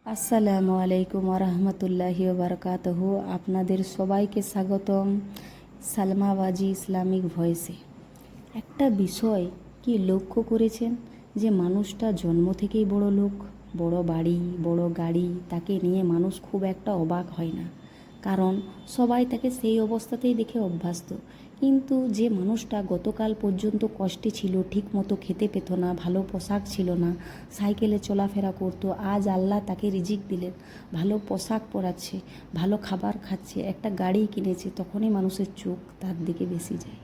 আসসালামু আলাইকুম ওরহমতুল্লাহি ওবরকাতুহু। আপনাদের সবাইকে স্বাগতম সালমাবাজি ইসলামিক ভয়েসে। একটা বিষয় কি লক্ষ্য করেছেন যে মানুষটা জন্ম থেকেই বড় লোক, বড় বাড়ি, বড় গাড়ি, তাকে নিয়ে মানুষ খুব একটা অবাক হয় না, কারণ সবাই তাকে সেই অবস্থাতেই দেখে অভ্যস্ত। কিন্তু যে মানুষটা গতকাল পর্যন্ত কষ্টে ছিল, ঠিক মতো খেতে পেত না, ভালো পোশাক ছিল না, সাইকেলে চলাফেরা করতো, আজ আল্লাহ তাকে রিজিক দিলেন, ভালো পোশাক পরাচ্ছে, ভালো খাবার খাচ্ছে, একটা গাড়ি কিনেছে, তখনই মানুষের চোখ তার দিকে বেশি যায়।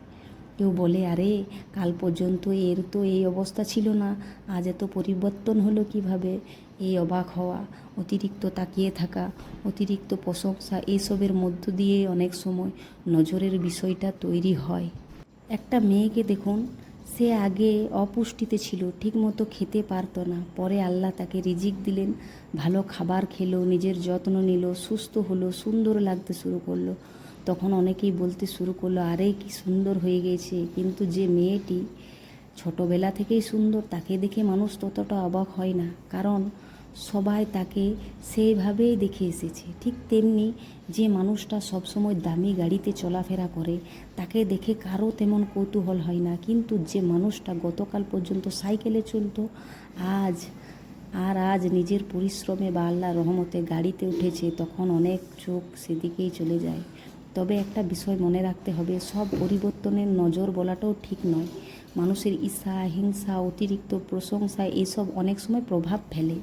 কেউ বলে, আরে কাল পর্যন্ত এর তো এই অবস্থা ছিল না, আজ এত পরিবর্তন হলো কিভাবে? এই অবাক হওয়া, অতিরিক্ত তাকিয়ে থাকা, অতিরিক্ত প্রশংসা, এইসবের মধ্য দিয়ে অনেক সময় নজরের বিষয়টা তৈরি হয়। একটা মেয়েকে দেখুন, সে আগে অপুষ্টিতে ছিল, ঠিকমতো খেতে পারতো না, পরে আল্লাহ তাকে রিজিক দিলেন, ভালো খাবার খেলো, নিজের যত্ন নিল, সুস্থ হলো, সুন্দর লাগতে শুরু করলো। তখন অনেকেই বলতে শুরু করলো, আরে কি সুন্দর হয়ে গেছে। কিন্তু যে মেয়েটি ছোটোবেলা থেকেই সুন্দর, তাকে দেখে মানুষ ততটা অবাক হয় না, কারণ সবাই তাকে সেইভাবেই দেখে এসেছে। ঠিক তেমনি যে মানুষটা সবসময় দামি গাড়িতে চলাফেরা করে, তাকে দেখে কারো তেমন কৌতূহল হয় না। কিন্তু যে মানুষটা গতকাল পর্যন্ত সাইকেলে চলতো, আজ নিজের পরিশ্রমে বা আল্লাহর রহমতে গাড়িতে উঠেছে, তখন অনেক চোখ সেদিকেই চলে যায়। তবে একটা বিষয় মনে রাখতে হবে, সব পরিবর্তনের নজর বলাটাও ঠিক নয়। মানুষের ঈর্ষা, হিংসা, অতিরিক্ত প্রশংসা এসব অনেক সময় প্রভাব ফেলে,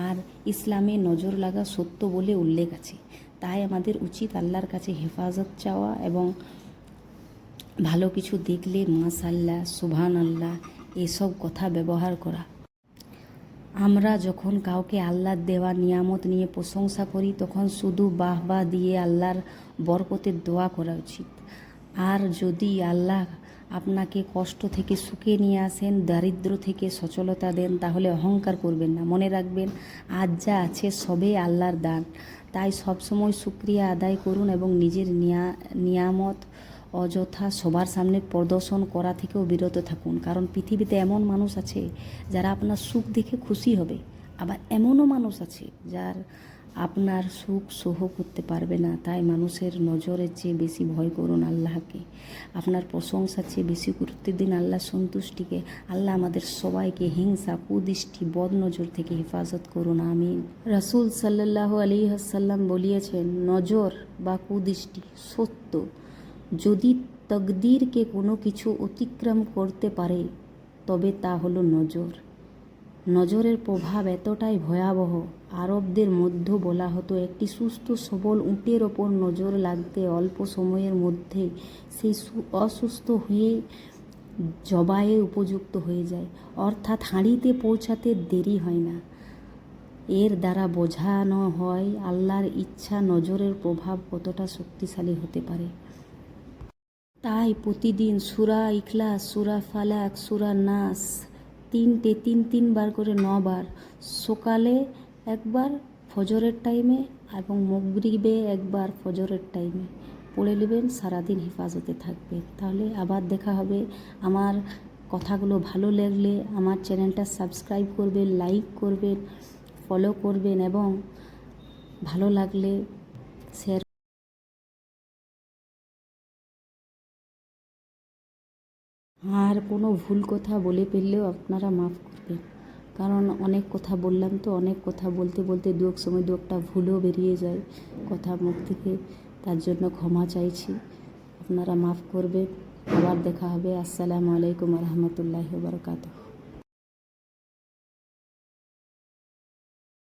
আর ইসলামে নজর লাগা সত্য বলে উল্লেখ আছে। তাই আমাদের উচিত আল্লাহর কাছে হেফাজত চাওয়া এবং ভালো কিছু দেখলে মাশাআল্লাহ, সুবহানাল্লাহ এসব কথা ব্যবহার করা। আমরা যখন কাউকে আল্লাহর দেওয়া নিয়ামত নিয়ে প্রশংসা করি, তখন শুধু বাহবা দিয়ে আল্লাহর বরকতের দোয়া করা উচিত। আর যদি আল্লাহ আপনাকে কষ্ট থেকে সুখে নিয়ে আসেন, দারিদ্র থেকে সচ্ছলতা দেন, তাহলে অহংকার করবেন না। মনে রাখবেন, আজ যা আছে সবে আল্লাহর দান। তাই সবসময় শুকরিয়া আদায় করুন এবং নিজের নিয়ামত অযথা সবার সামনে প্রদর্শন করা থেকেও বিরত থাকুন। কারণ পৃথিবীতে এমন মানুষ আছে যারা আপনার সুখ দেখে খুশি হবে, আবার এমনও মানুষ আছে যার আপনার সুখ সহ করতে পারবে না। তাই মানুষের নজরের চেয়ে বেশি ভয় করুন আল্লাহকে, আপনার প্রশংসার চেয়ে বেশি গুরুত্ব দিন আল্লাহর সন্তুষ্টিকে। আল্লাহ আমাদের সবাইকে হিংসা, কুদৃষ্টি, বদনজর থেকে হেফাজত করুন, আমিন। রাসূল সাল্লাল্লাহু আলাইহি ওয়াসাল্লাম বলিয়েছেন, নজর বা কুদৃষ্টি সত্য, যদি তকদিরকে কোনো কিছু অতিক্রম করতে পারে তবে তা হলো নজর। নজরের প্রভাব এতটাই ভয়াবহ, আরবদের মধ্যে বলা হতো, একটি সুস্থ সবল উটের ওপর নজর লাগতে অল্প সময়ের মধ্যে সেই অসুস্থ হয়ে জবাইয়ের উপযুক্ত হয়ে যায়, অর্থাৎ হাঁড়িতে পৌঁছাতে দেরি হয় না। এর দ্বারা বোঝানো হয় আল্লাহর ইচ্ছা নজরের প্রভাব কতটা শক্তিশালী হতে পারে। তাই প্রতিদিন সূরা ইখলাস, সূরা ফালাক, সূরা নাস তিনবার করে 9 বার, সকালে একবার ফজরের টাইমে এবং মাগরিবে একবার ফজরের টাইমে পড়ে নেবেন, সারাদিন হেফাজতে থাকবে। তাহলে আবার দেখা হবে। আমার কথাগুলো ভালো লাগলে আমার চ্যানেলটা সাবস্ক্রাইব করবেন, লাইক করবেন, ফলো করবেন এবং ভালো লাগলে শেয়ার। আর কোনো ভুল কথা বলে ফেললেও আপনারা মাফ করবেন, কারণ অনেক কথা বললাম তো, অনেক কথা বলতে বলতে দু এক সময় দু একটা ভুলও বেরিয়ে যায় কথা মুখ থেকে, তার জন্য ক্ষমা চাইছি, আপনারা মাফ করবেন। আবার দেখা হবে। আসসালামু আলাইকুম ওয়া রাহমাতুল্লাহি ওয়া বারাকাতুহু।